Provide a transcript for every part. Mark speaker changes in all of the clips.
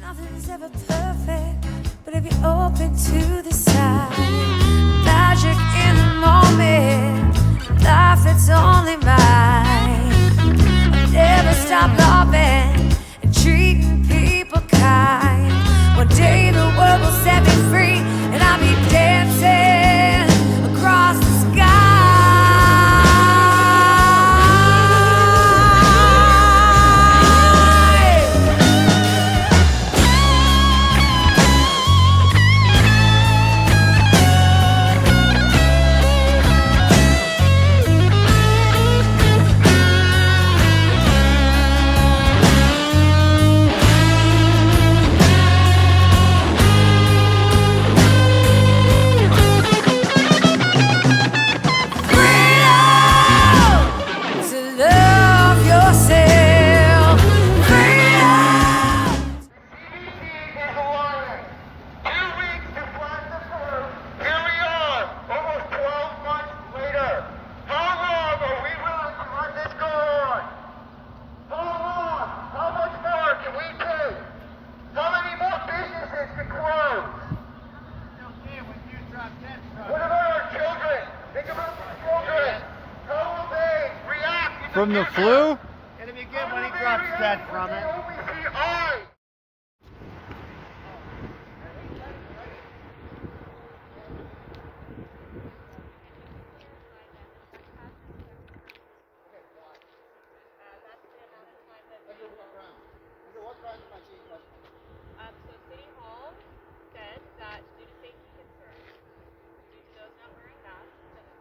Speaker 1: Nothing's ever perfect, but if you're open to the side, magic in the moment, life that's only mine. I'll never stop loving and treating people kind. One day the world will set me free, and I'll be dancing across the sky.
Speaker 2: From the flu?
Speaker 3: It'll be good when he drops dead from it.
Speaker 4: So City Hall said that due to safety concerns, due to those not wearing masks, and the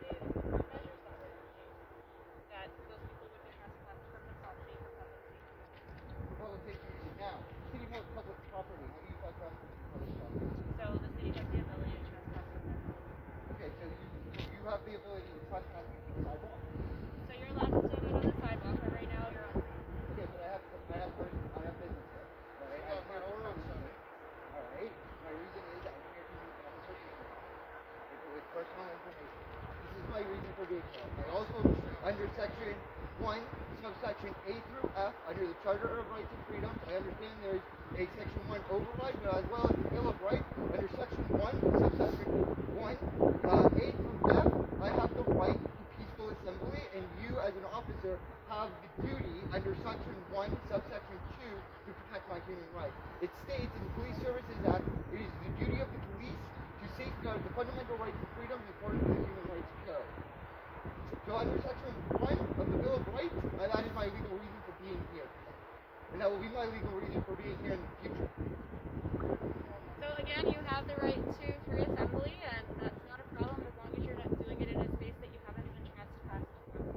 Speaker 4: measures that were taken, that those people would be trespassed from the property for public safety.
Speaker 3: Public safety now. City Hall is public property. How do you talk about public property?
Speaker 4: So the city has the ability to trespass from that.
Speaker 3: Okay, so you have the ability to trespass from the sidewalk?
Speaker 4: So you're allowed to stand out on the sidewalk, but right now you're on.
Speaker 3: Okay, but I have business here. Right? I have my own outside. Alright? My reason is I'm here to meet officer with personal information. This is my reason for being here. I also, under section 1, subsection A through F, under the Charter of Rights and Freedoms, I understand there is a section 1 override, but as well as the Bill of Rights, under section 1, subsection 1, A through F, I have the right to peaceful assembly, and you as an officer have the duty under section 1, subsection 2, to protect my human rights. It states in the Police Services Act, it is the duty of the police to safeguard the fundamental rights and freedoms according to the Human Rights Code. So under section 1 of the Bill of Rights, that is my legal reason for being here today. And that will be my legal reason for being here in the future.
Speaker 4: So again, you have the right to free assembly, and that's not a problem as long as you're not doing it in a space that you haven't been trespassed from.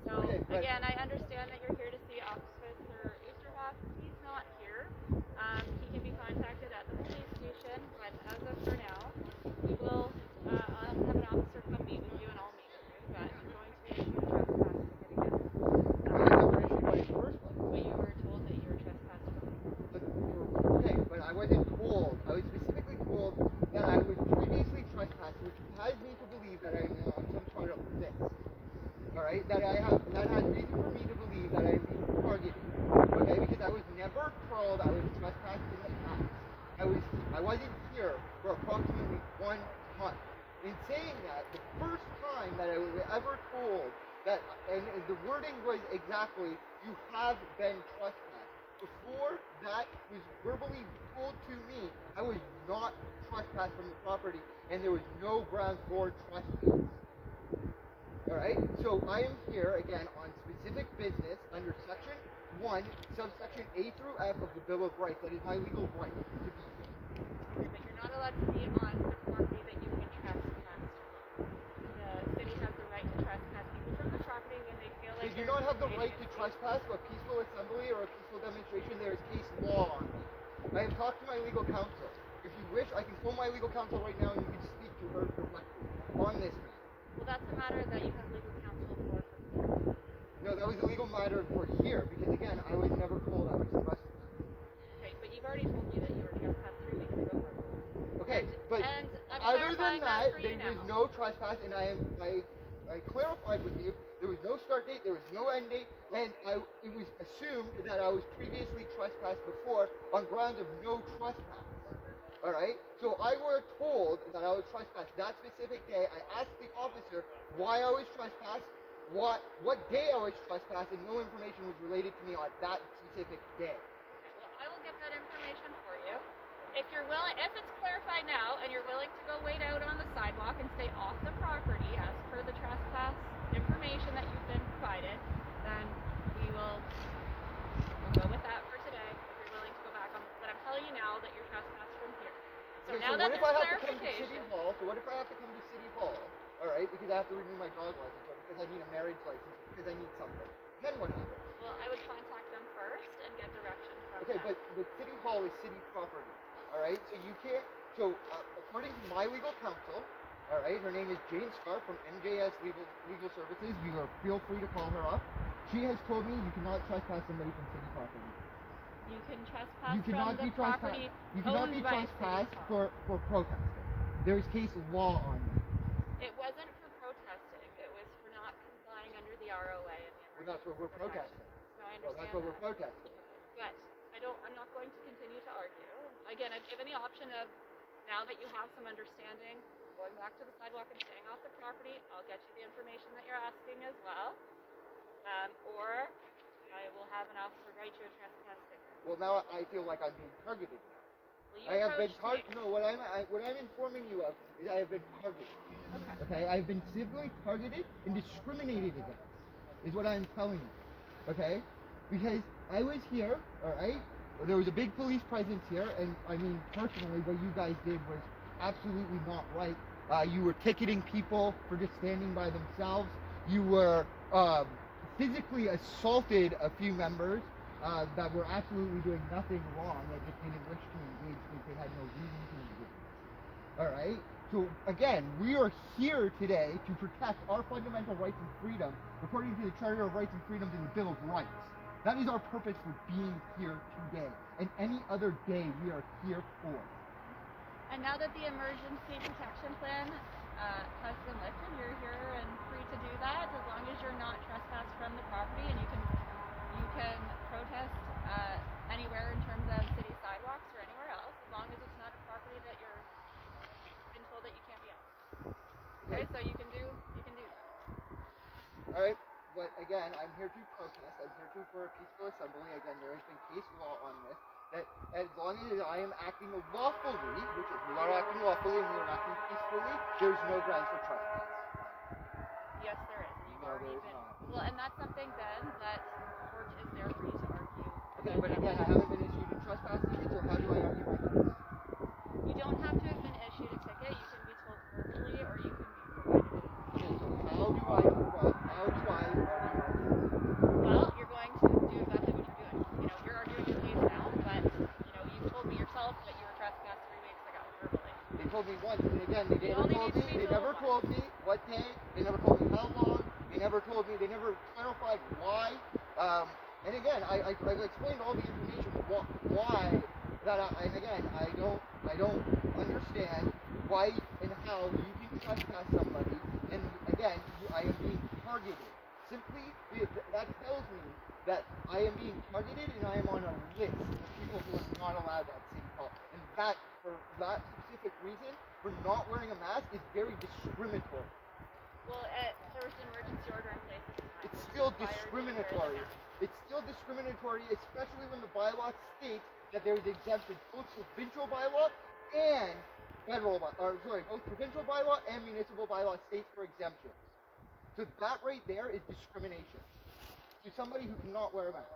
Speaker 4: So
Speaker 3: Okay,
Speaker 4: again, I understand that you're here to see Officer Easterhoff. He's not here. He can be contacted at the police station, but as of for now, we will I'll have an officer come meet with you, and I'll meet with you. But you're going to be issued a trespass ticket again.
Speaker 3: I was never issued one in the first place.
Speaker 4: But you were told that you were trespassed from.
Speaker 3: Okay, but I wasn't told. I was specifically told that I was previously trespassed, which has me to believe that I am now on some sort of list. Alright? That has reason for me to believe that I am being targeted. Okay? Because I was never told I was trespassed in the past. I wasn't here for approximately 1 month. In saying that, the first time that I was ever told that, and the wording was exactly, you have been trespassed. Before that was verbally told to me, I was not trespassed from the property, and there was no grounds for trespass. Alright, so I am here again on specific business under section 1, subsection A through F of the Bill of Rights. That is my legal right to be here.
Speaker 4: Okay, but you're not allowed to be on the property that you've been trespassed. The city has the right to trespass people from the property when they feel like
Speaker 3: They do not have the right to trespass a peaceful assembly or a peaceful demonstration. There is case law on it. I have talked to my legal counsel. If you wish, I can phone my legal counsel right now and you can speak to her directly on this matter.
Speaker 4: Well, that's a matter that you have legal counsel for.
Speaker 3: No, that was a legal matter for here, because again, I was never told I was trespassed.
Speaker 4: Okay, but you've already told me that you were trespassed 3 weeks ago.
Speaker 3: Okay, but
Speaker 4: And I'm
Speaker 3: other than
Speaker 4: clarifying that
Speaker 3: that,
Speaker 4: for you
Speaker 3: there was
Speaker 4: now.
Speaker 3: no trespass, and I clarified with you, there was was no start date, there was no end date, and it was assumed that I was previously trespassed before on grounds of no trespass. Alright? So I were told that I was trespassed that specific day. I asked the officer why I was trespassed, what day I was trespassed, and no information was related to me on that specific day.
Speaker 4: Well, I will get that information for you. If you're willing, if it's clarified now and you're willing to go wait out on the sidewalk and stay off the property as per the trespass information that you've been provided, then we'll go with that for today. If you're willing to go back on, but I'm telling you now that you're trespassed from here. So
Speaker 3: Okay,
Speaker 4: now
Speaker 3: so
Speaker 4: that
Speaker 3: what if
Speaker 4: there's
Speaker 3: I have to come to
Speaker 4: clarification,
Speaker 3: City Hall? So what if I have to come to City Hall? Alright, because I have to renew my dog license, or because I need a marriage license, because I need something. Then what happens?
Speaker 4: well, I would contact them first and get direction from
Speaker 3: Okay,
Speaker 4: them.
Speaker 3: but City Hall is city property. Alright, so you can't. So according to my legal counsel, alright, her name is Jane Scarp from NJS Legal Services. Feel free to call her up. She has told me you cannot trespass somebody from city property.
Speaker 4: You can trespass
Speaker 3: You cannot
Speaker 4: from
Speaker 3: be
Speaker 4: the property
Speaker 3: You cannot
Speaker 4: owned
Speaker 3: be
Speaker 4: by City
Speaker 3: trespassed
Speaker 4: Hall.
Speaker 3: for protesting. There is case law on that.
Speaker 4: It wasn't for protesting. It was for not complying under the ROA and the
Speaker 3: Well, that's what we're protesting.
Speaker 4: No, I
Speaker 3: Well,
Speaker 4: understand
Speaker 3: that's what we're
Speaker 4: that.
Speaker 3: protesting.
Speaker 4: But I'm not going to continue to argue. Again, I've given the option of, now that you have some understanding, going back to the sidewalk and staying off the property, I'll get you the information that you're asking as well. Or I will have an officer write you a trespass ticket.
Speaker 3: Well, now I feel like I'm being targeted.
Speaker 4: Will you
Speaker 3: I have been
Speaker 4: approach me?
Speaker 3: No, what I'm informing you of is I have been targeted. Okay, I've been civilly targeted and discriminated against, is what I'm telling you. Okay, because I was here, all right. There was a big police presence here, and I mean, personally, what you guys did was absolutely not right. You were ticketing people for just standing by themselves. You were physically assaulted a few members that were absolutely doing nothing wrong. That just didn't wish to engage because they had no reason to engage. All right. So again, we are here today to protect our fundamental rights and freedom according to the Charter of Rights and Freedoms and the Bill of Rights. That is our purpose for being here today, and any other day we are here for.
Speaker 4: And now that the emergency protection plan has been lifted, you're here and free to do that as long as you're not trespassed from the property, and you can protest anywhere in terms of city sidewalks or anywhere else, as long as it's not a property that you're been told that you can't be on. Okay, so you can do that.
Speaker 3: All right. But again, I'm here to protest. I'm here for a peaceful assembly. Again, there has been case law on this. That as long as I am acting lawfully, which is we are acting lawfully and we are acting peacefully, there's no grounds for trespass.
Speaker 4: Yes, there is. And you've
Speaker 3: No,
Speaker 4: already
Speaker 3: there is
Speaker 4: been.
Speaker 3: not.
Speaker 4: Well, and that's something then that court is there for you to argue.
Speaker 3: Okay, but again, I haven't been issued a trespass ticket, so how do I argue my case?
Speaker 4: You don't have to have been issued a ticket. You can be told verbally, or you can be provided.
Speaker 3: Okay, so how do I argue my case?
Speaker 4: Well, you're going to do exactly what you're doing. You're arguing your case now, but you told me yourself that you were trespassed 3 weeks ago verbally.
Speaker 3: They told me once, and again, they
Speaker 4: You
Speaker 3: never
Speaker 4: only
Speaker 3: told
Speaker 4: need to
Speaker 3: me.
Speaker 4: be
Speaker 3: They never
Speaker 4: told
Speaker 3: told me what day. They never told me how long. They never told me. They never clarified why. And again, I've explained all the information. Why that? And again, I don't understand why and how you can trespass somebody. And again, I am being targeted. Simply, that tells me that I am being targeted and I am on a list of people who are not allowed at City Hall. And that, for that specific reason, for not wearing a mask is very discriminatory.
Speaker 4: Well, there was an emergency order in place at the time.
Speaker 3: It's
Speaker 4: which
Speaker 3: still
Speaker 4: required you to wear the
Speaker 3: discriminatory.
Speaker 4: mask.
Speaker 3: It's still discriminatory, especially when the bylaw states that there is exemption, both provincial bylaw and both provincial bylaw and municipal bylaw states for exemptions. So that right there is discrimination to somebody who cannot wear a mask.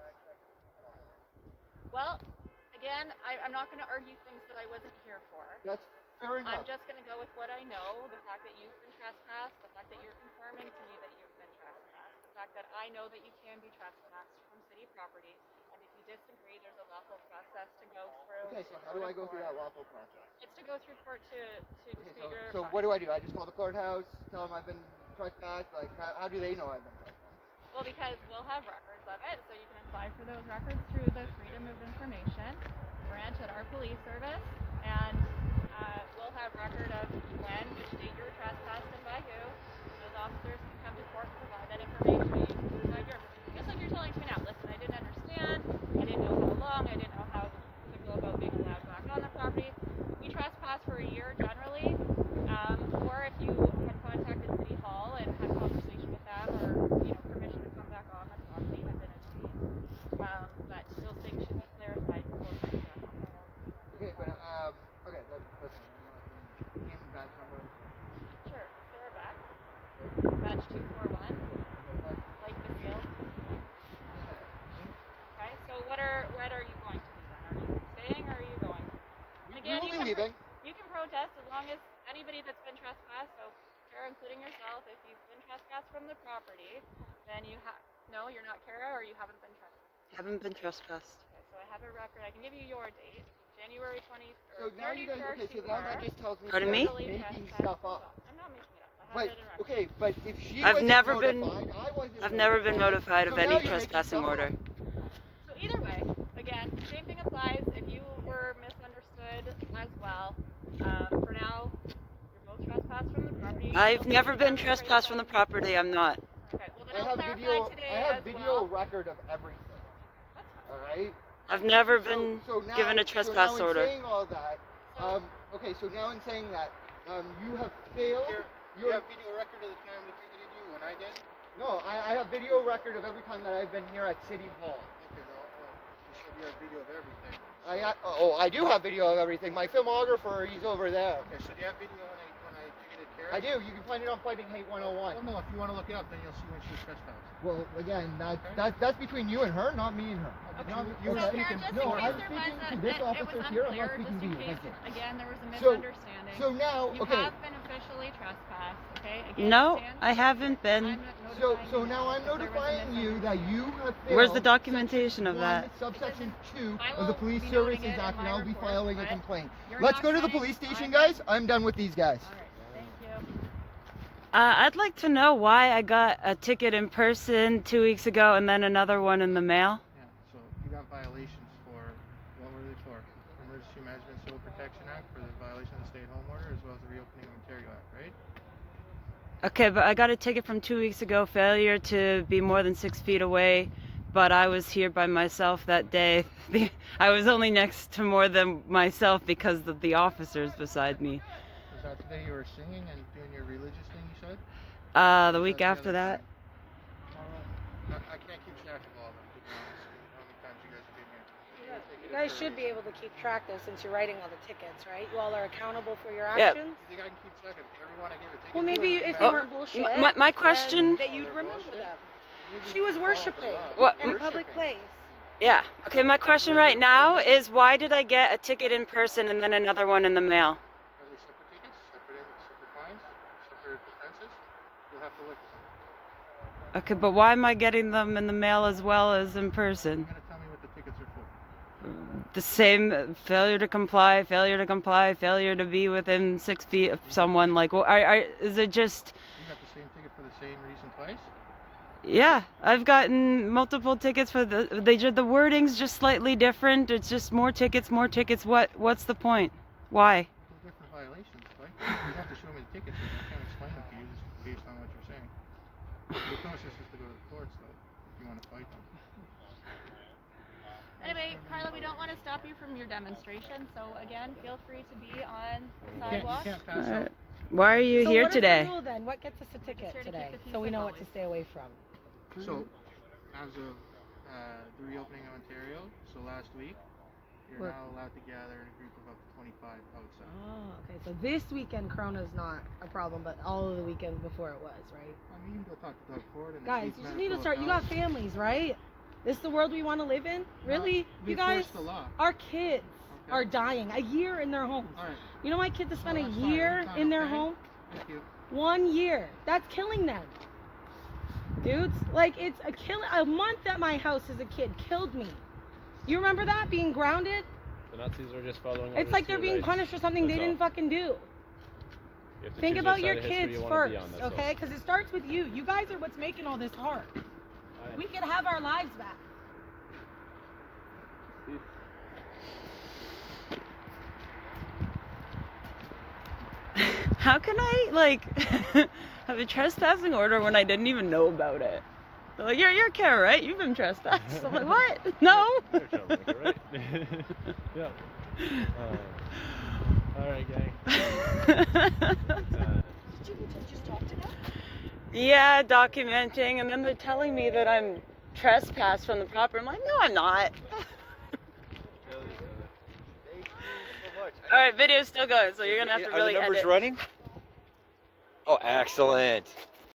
Speaker 4: Well, again, I'm not going to argue things that I wasn't here for.
Speaker 3: That's fair enough.
Speaker 4: I'm just going to go with what I know, the fact that you've been trespassed, the fact that you're confirming to me that you've been trespassed, the fact that I know that you can be trespassed from city property, and if you disagree, there's a lawful process to go through.
Speaker 3: Okay, so how do I go through that lawful process?
Speaker 4: It's to go through court to dispute your
Speaker 3: So what do I do? I just call the courthouse, tell them I've been trespassed? Like, how do they know I've been trespassed?
Speaker 4: Well, because we'll have records of it, so you can apply for those records through the Freedom of Information branch at our police service, and we'll have record of when, which date you were trespassed, and by who. Those officers can come to court and provide that information.
Speaker 3: leaving.
Speaker 4: You can protest as long as anybody that's been trespassed, so Kara, including yourself, if you've been trespassed from the property, then you have, no, you're not Kara, or you haven't been trespassed.
Speaker 5: Haven't been trespassed.
Speaker 4: Okay, so I have a record. I can give you your date, January 20th or
Speaker 3: So now you guys,
Speaker 4: 31st.
Speaker 3: okay, so now that just tells me
Speaker 5: Pardon
Speaker 3: you're
Speaker 5: me?
Speaker 4: Totally
Speaker 3: making
Speaker 4: trespassed
Speaker 3: stuff up.
Speaker 4: as well. I'm not making it up. I have
Speaker 3: But,
Speaker 4: it in record.
Speaker 3: okay, but if she
Speaker 5: I've
Speaker 3: wasn't
Speaker 5: never been-
Speaker 3: notified, I wasn't
Speaker 5: I've never been notified of
Speaker 3: so now
Speaker 5: any
Speaker 3: you're making
Speaker 5: trespassing
Speaker 3: stuff
Speaker 5: order.
Speaker 3: up.
Speaker 4: So either way, again, same thing applies. If you were misunderstood as well, for now, you're both trespassed from the property.
Speaker 5: I've never been trespassed from the property. I'm not.
Speaker 4: Okay, well then
Speaker 3: I
Speaker 4: I'll
Speaker 3: have
Speaker 4: clarify
Speaker 3: video.
Speaker 4: today
Speaker 3: I have
Speaker 4: as
Speaker 3: video
Speaker 4: well.
Speaker 3: record of everything. All right.
Speaker 5: I've never been
Speaker 3: So now,
Speaker 5: given a trespass
Speaker 3: so now
Speaker 5: order.
Speaker 3: in saying all that, okay, so now in saying that, you have failed.
Speaker 2: You have video record of the time that you did when I did?
Speaker 3: No, I have video record of every time that I've been here at City Hall.
Speaker 2: Okay, well, you said you have video of everything.
Speaker 3: I do have video of everything. My filmographer, he's over there.
Speaker 2: Okay, so do you have video when I ticketed Kara?
Speaker 3: I do. You can find it on Fighting Hate 101.
Speaker 2: Well, no, if you want to look it up, then you'll see when she was trespassed.
Speaker 3: Well, again, that's between you and her, not me and her.
Speaker 4: Okay.
Speaker 3: Not-
Speaker 2: You were
Speaker 4: So,
Speaker 2: speaking-
Speaker 4: Karen, just
Speaker 3: no,
Speaker 4: in
Speaker 3: I'm
Speaker 4: case there
Speaker 3: speaking
Speaker 4: was
Speaker 3: to
Speaker 4: a,
Speaker 3: this
Speaker 4: it was
Speaker 3: officer here, I'm not
Speaker 4: unclear,
Speaker 3: speaking
Speaker 4: just
Speaker 3: to
Speaker 4: in
Speaker 3: you.
Speaker 4: case,
Speaker 3: Thank you.
Speaker 4: again, there was a
Speaker 3: So-
Speaker 4: misunderstanding.
Speaker 3: So now,
Speaker 4: You
Speaker 3: okay.
Speaker 4: have been officially trespassed, okay? Again,
Speaker 5: No,
Speaker 4: stand
Speaker 5: I haven't been.
Speaker 4: I'm
Speaker 3: So
Speaker 4: notifying
Speaker 3: now I'm
Speaker 4: if there was a
Speaker 3: notifying you that you have failed.
Speaker 5: Where's the documentation of that?
Speaker 3: Subsection 2
Speaker 4: I
Speaker 3: of the
Speaker 4: will
Speaker 3: Police
Speaker 4: be noting
Speaker 3: Services
Speaker 4: it in
Speaker 3: Act, and
Speaker 4: my
Speaker 3: I'll be
Speaker 4: report,
Speaker 3: filing a
Speaker 4: but
Speaker 3: complaint.
Speaker 4: you're
Speaker 3: Let's
Speaker 4: not
Speaker 3: go to the
Speaker 4: saying
Speaker 3: police station,
Speaker 4: I'm-
Speaker 3: guys. I'm done with these guys.
Speaker 4: All right, thank you.
Speaker 5: I'd like to know why I got a ticket in person 2 weeks ago and then another one in the mail.
Speaker 2: Yeah, so you got violations for, what were they for? Emergency Management Civil Protection Act for the violation of the stay-at-home order, as well as the Reopening of Ontario Act, right?
Speaker 5: Okay, but I got a ticket from 2 weeks ago, failure to be more than 6 feet away, but I was here by myself that day. I was only next to more than myself because of the officers beside me.
Speaker 2: Was that the day you were singing and doing your religious thing, you said?
Speaker 5: The
Speaker 2: Or
Speaker 5: week
Speaker 2: was the
Speaker 5: after
Speaker 2: other
Speaker 5: that.
Speaker 2: time? I can't keep track of all of them, to be honest. How many times you guys have been here?
Speaker 6: You guys should be able to keep track though, since you're writing all the tickets, right? You all are accountable for your
Speaker 5: Yeah.
Speaker 6: actions.
Speaker 2: You think I can keep track of everyone I give a ticket
Speaker 6: Well,
Speaker 2: to?
Speaker 6: maybe
Speaker 2: Doesn't
Speaker 6: if
Speaker 2: matter.
Speaker 6: they weren't bullshit,
Speaker 5: My question.
Speaker 6: then that you'd remember them. She was worshiping
Speaker 5: What?
Speaker 6: in a public place.
Speaker 5: Yeah. Okay, my question right now is why did I get a ticket in person and then another one in the mail?
Speaker 2: Are they separate tickets, separate fines, separate offenses? You'll have to look at them.
Speaker 5: Okay, but why am I getting them in the mail as well as in person?
Speaker 2: You're gonna tell me what the tickets are for.
Speaker 5: The same failure to comply, failure to be within 6 feet of someone. Like, well, is it just?
Speaker 2: You got the same ticket for the same reason twice?
Speaker 5: Yeah, I've gotten multiple tickets for the wording's just slightly different. It's just more tickets, more tickets. What's the point? Why?
Speaker 2: They're different violations, right? You have to show me the tickets, and I can't explain them to you just based on what you're saying. The process is to go to the courts, though, if you want to fight them.
Speaker 4: Anyway, Carla, we don't want to stop you from your demonstration, so again, feel free to be on the
Speaker 2: You
Speaker 4: sidewalk.
Speaker 2: can't pass out.
Speaker 5: Why are you
Speaker 6: So
Speaker 5: here
Speaker 6: what is the
Speaker 5: today?
Speaker 6: rule then? What gets us a ticket
Speaker 4: here to keep
Speaker 6: today?
Speaker 4: the peace
Speaker 6: So we
Speaker 4: and
Speaker 6: know what to
Speaker 4: noise.
Speaker 6: stay away from.
Speaker 2: So, as of the reopening of Ontario, so last week, you're
Speaker 6: We're-
Speaker 2: now allowed to gather in a group of up to 25 outside.
Speaker 6: Oh, okay. So this weekend, Corona's not a problem, but all of the weekends before it was, right?
Speaker 2: I mean, you can go talk to Doug Ford and the
Speaker 6: Guys,
Speaker 2: chief
Speaker 6: you just need to
Speaker 2: medical
Speaker 6: start. You got
Speaker 2: officer.
Speaker 6: families, right? This is the world we want to live in? Really?
Speaker 2: We
Speaker 6: You guys,
Speaker 2: enforce the law.
Speaker 6: our kids
Speaker 2: Okay.
Speaker 6: are dying a year in their homes.
Speaker 2: All right.
Speaker 6: You know my kids have spent a
Speaker 2: Well, that's fine.
Speaker 6: year
Speaker 2: Anytime,
Speaker 6: in their
Speaker 2: okay?
Speaker 6: home?
Speaker 2: Thank you.
Speaker 6: 1 year. That's killing them. Dudes, like it's a month at my house as a kid killed me. You remember that being grounded?
Speaker 7: The Nazis are just following
Speaker 6: It's
Speaker 7: orders
Speaker 6: like
Speaker 7: to
Speaker 6: they're
Speaker 7: your
Speaker 6: being
Speaker 7: rights.
Speaker 6: punished for something they
Speaker 7: That's
Speaker 6: didn't
Speaker 7: all.
Speaker 6: fucking do.
Speaker 7: You have to
Speaker 6: Think
Speaker 7: choose
Speaker 6: about
Speaker 7: what
Speaker 6: your
Speaker 7: side of history
Speaker 6: kids
Speaker 7: you wanna
Speaker 6: first,
Speaker 7: be on, that's all.
Speaker 6: okay? Because it starts with you. You guys are what's making all this hard.
Speaker 7: Aye.
Speaker 6: We could have our lives back.
Speaker 5: How can I have a trespassing order when I didn't even know about it? They're like, you're Kara, right? You've been trespassed. I'm like, what? No.
Speaker 7: You're a troublemaker, right? Yeah. Alright, gang.
Speaker 6: Did you just talk to them?
Speaker 5: Yeah, documenting, and then they're telling me that I'm trespassed from the property. I'm like, no, I'm not. All right, video's still going, so you're gonna have to
Speaker 8: Are
Speaker 5: really
Speaker 8: the numbers
Speaker 5: edit.
Speaker 8: running? Oh, excellent.